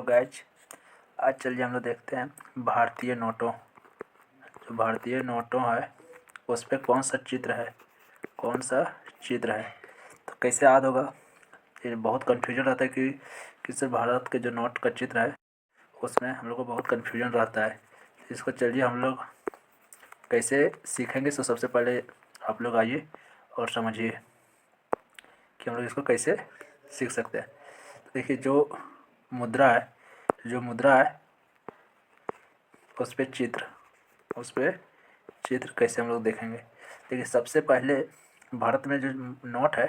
Guys, आज चलिए हम लोग देखते हैं भारतीय नोटों। जो भारतीय नोटों है उस पर कौन सा चित्र है, तो कैसे याद होगा। ये बहुत कन्फ्यूजन रहता है कि किस भारत के जो नोट का चित्र है उसमें हम लोग को बहुत कन्फ्यूजन रहता है। इसको चलिए हम लोग कैसे सीखेंगे। तो सबसे पहले आप लोग आइए और समझिए कि हम लोग इसको कैसे सीख सकते हैं। तो देखिए, जो मुद्रा है उस पर चित्र कैसे हम लोग देखेंगे। देखिए, सबसे पहले भारत में जो नोट है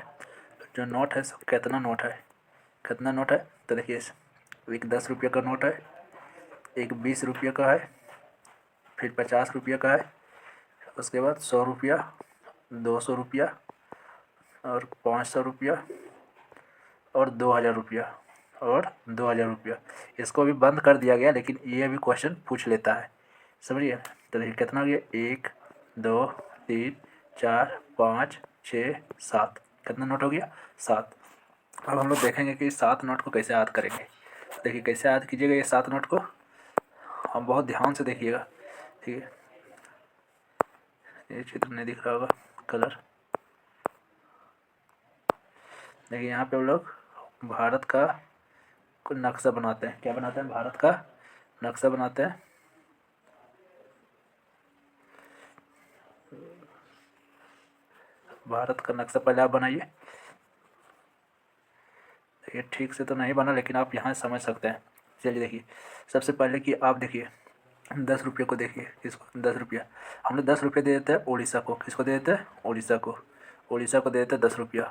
कितना नोट है। तो देखिए, एक 10 रुपये का नोट है, एक 20 रुपये का है, फिर 50 रुपये का है, उसके बाद 100 रुपया, 200 रुपया और 500 रुपया और 2000 रुपया। इसको अभी बंद कर दिया गया, लेकिन ये अभी क्वेश्चन पूछ लेता है, समझिए। तो देखिए कितना हो गया, 1 2 3 4 5 6 7। कितना नोट हो गया, 7। अब हम लोग देखेंगे कि 7 नोट को कैसे याद करेंगे। देखिए कैसे याद कीजिएगा ये 7 नोट को, हम बहुत ध्यान से देखिएगा, ठीक है। ये चित्र नहीं दिख रहा होगा, कलर। देखिए यहाँ पे हम लोग भारत का नक्शा बनाते हैं। क्या बनाते हैं, भारत का नक्शा बनाते हैं। भारत का नक्शा पहले आप बनाइए। ये ठीक से तो नहीं बना, लेकिन आप यहाँ समझ सकते हैं। चलिए देखिए, सबसे पहले कि आप देखिए 10 रुपये को देखिए। किसको, 10 रुपया। हम लोग 10 रुपये दे देते हैं उड़ीसा को। किसको दे देते हैं, उड़ीसा को दे देते हैं 10 रुपया।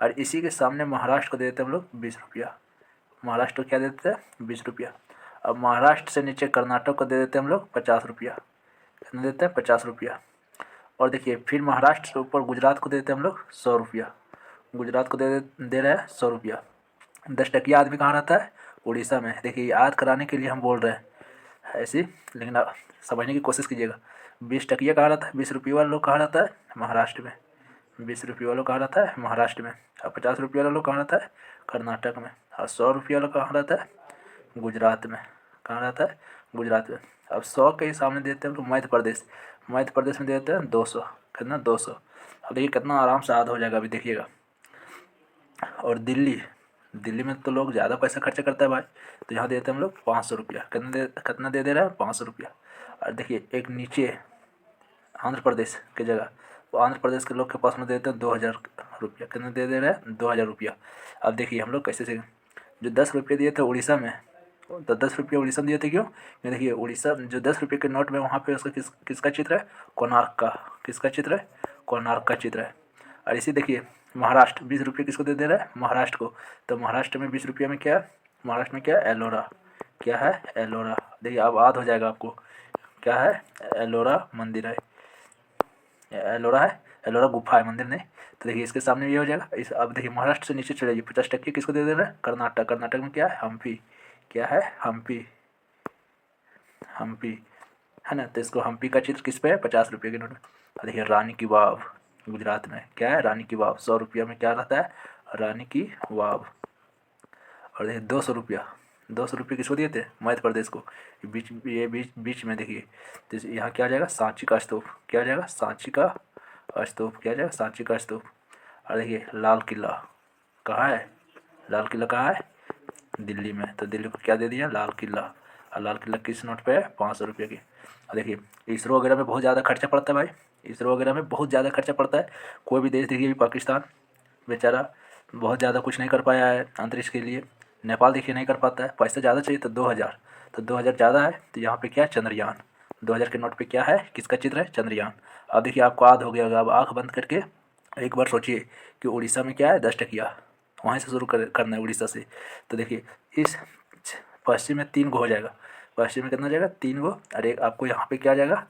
और इसी के सामने महाराष्ट्र को दे देते हैं हम लोग 20 रुपया। महाराष्ट्र को क्या दे देते हैं, 20 रुपया। अब महाराष्ट्र से नीचे कर्नाटक को दे देते हैं हम लोग 50 रुपया। कितना देते हैं, 50 रुपया। और देखिए फिर महाराष्ट्र से ऊपर गुजरात को दे देते हैं हम लोग 100 रुपया। गुजरात को दे रहे हैं 100 रुपया। 10 टकिया आदमी कहाँ रहता है, उड़ीसा में। देखिए याद कराने के लिए हम बोल रहे हैं ऐसे, लेकिन आप समझने की कोशिश कीजिएगा। 20 टकिया कहाँ रहता है, 20 रुपये वाला लोग कहाँ रहता है, महाराष्ट्र में। 20 रुपये वाला कहाँ रहता है, महाराष्ट्र में। और 50 रुपये वाला लोग कहाँ रहता है, कर्नाटक में। और 100 रुपये वाला कहाँ रहता है, गुजरात में। कहाँ रहता है, गुजरात में। अब 100 के ही सामने देते हैं हम लोग मध्य प्रदेश में देते हैं 200। कितना, 200। अब देखिए कितना आराम से याद हो जाएगा, अभी देखिएगा। और दिल्ली में तो लोग ज़्यादा पैसा खर्चा करता है भाई, तो यहाँ देते हैं हम लोग 500 रुपया। कितना दे रहा है, 500 रुपया। और देखिए एक नीचे आंध्र प्रदेश की जगह, तो आंध्र प्रदेश के लोग के पास में देते हैं 2000 रुपया। कितना दे रहे हैं, 2000 रुपया। अब देखिए हम लोग कैसे सीखें। जो 10 रुपये दिए थे उड़ीसा में, तो 10 रुपये उड़ीसा में दिए थे, क्यों। ये देखिए उड़ीसा जो 10 रुपये के नोट में, वहाँ पे उसका किसका चित्र है, कोणार्क का। किसका चित्र है, कोणार्क का चित्र है। और इसी देखिए महाराष्ट्र 20 रुपये किसको दे रहा है, महाराष्ट्र को। तो महाराष्ट्र में 20 रुपये में क्या है, महाराष्ट्र में क्या है, एलोरा। क्या है, एलोरा। देखिए अब याद हो जाएगा आपको, क्या है, एलोरा मंदिर है। एलोरा गुफा है, मंदिर नहीं। तो देखिए इसके सामने ये हो जाएगा। अब देखिए महाराष्ट्र से नीचे चले जाइए, 50 टक्के किसको दे रहा है, कर्नाटक में क्या है, हम्पी। क्या है, हम्पी है ना। तो इसको हम्पी का चित्र किस पे है, 50 रुपये के नोट में। और देखिए रानी की वाव, गुजरात में क्या है, रानी की वाव। 100 रुपया में क्या रहता है, रानी की वाव। और देखिए 200 रुपये किसको दिए थे, मध्य प्रदेश को। बीच में देखिए, तो यहाँ क्या आ जाएगा, सांची का स्तूप। क्या आ जाएगा, सांची का स्तूप। क्या आ जाएगा, सांची का स्तूप। और देखिए लाल किला कहाँ है, लाल किला कहाँ है, दिल्ली में। तो दिल्ली को क्या दे दिया, लाल किला। और लाल किला किस नोट पे है, 500 रुपये की। और देखिए इसरो वगैरह में बहुत ज़्यादा खर्चा पड़ता है भाई, इसरो वगैरह में बहुत ज़्यादा खर्चा पड़ता है। कोई भी देश देखिए, पाकिस्तान बेचारा बहुत ज़्यादा कुछ नहीं कर पाया है अंतरिक्ष के लिए। नेपाल देखिए नहीं कर पाता है, पैसा ज़्यादा चाहिए तो 2000। तो 2000 ज़्यादा है, तो यहाँ पे क्या है, चंद्रयान। 2000 के नोट पे क्या है, किसका चित्र है, चंद्रयान। अब देखिए आपको याद हो गया होगा। अब आँख बंद करके एक बार सोचिए कि उड़ीसा में क्या है, 10 टकिया। वहीं से शुरू करना है, उड़ीसा से। तो देखिए इस पश्चिम में 3 गो हो जाएगा। पश्चिम में कितना हो जाएगा, 3 गो। और एक आपको यहाँ पे क्या आ जाएगा,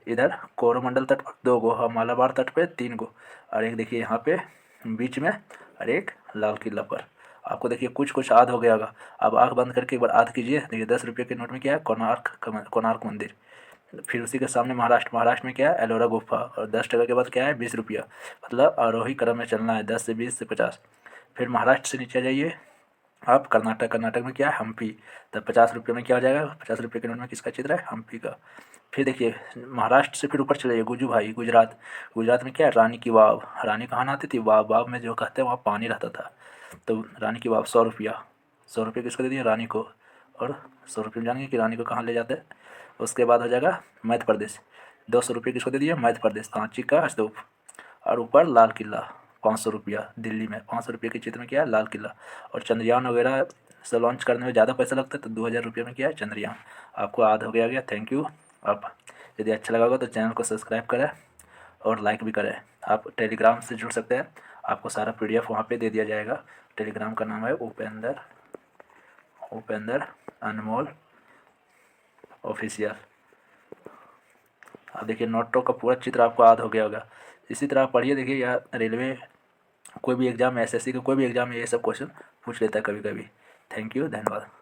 इधर कोरोमंडल तट पर 2 गो, और मालाबार तट पे 3 गो। और एक देखिए यहाँ पे बीच में, और एक लाल किला पर। आपको देखिए कुछ याद हो गया होगा। अब आँख बंद करके एक बार याद कीजिए। देखिए 10 रुपये के नोट में क्या है, कोणार्क मंदिर। फिर उसी के सामने महाराष्ट्र में क्या है, एलोरा गुफा। और 10 टका के बाद क्या है, 20 रुपया। मतलब आरोही क्रम में चलना है, 10 से 20 से 50। फिर महाराष्ट्र से नीचे आ जाइए, आप कर्नाटक, कर्नाटक में क्या है हम्पी, तब 50 रुपये में क्या हो जाएगा, 50 रुपये के नोट में किसका चित्र है, हम्पी का। फिर देखिए महाराष्ट्र से फिर ऊपर चले जाइए गुजू भाई, गुजरात, गुजरात में क्या है रानी की वाव, रानी कहाँ नहाती थी, वाव, वाव में जो कहते हैं वहाँ पानी रहता था, तो रानी की वाव 100 रुपया, 100 रुपये किसको दे दिए, रानी को, और 100 रुपये में जानेंगे कि रानी को कहाँ ले जाते हैं। उसके बाद हो जाएगा मध्य प्रदेश, 200 रुपये किसको दे दिए, मध्य प्रदेश, सांची का स्तूप, और ऊपर लाल किला 500 रुपया, दिल्ली में 500 रुपये के चित्र में क्या है, लाल किला। और चंद्रयान वगैरह से लॉन्च करने में ज़्यादा पैसा लगता है, तो 2000 रुपये में क्या है, चंद्रयान। आपको याद हो गया। Thank you. आप यदि अच्छा लगा होगा तो चैनल को सब्सक्राइब करें और लाइक भी करें। आप टेलीग्राम से जुड़ सकते हैं, आपको सारा PDF वहाँ पे दे दिया जाएगा। टेलीग्राम का नाम है उपेंद्र, उपेंद्र अनमोल ऑफिशियल। आप देखिए नोटों का पूरा चित्र आपको याद हो गया होगा। इसी तरह आप पढ़िए, देखिए या रेलवे कोई भी एग्ज़ाम, SSC का कोई भी एग्ज़ाम में ये सब क्वेश्चन पूछ लेता है कभी कभी। थैंक यू, धन्यवाद।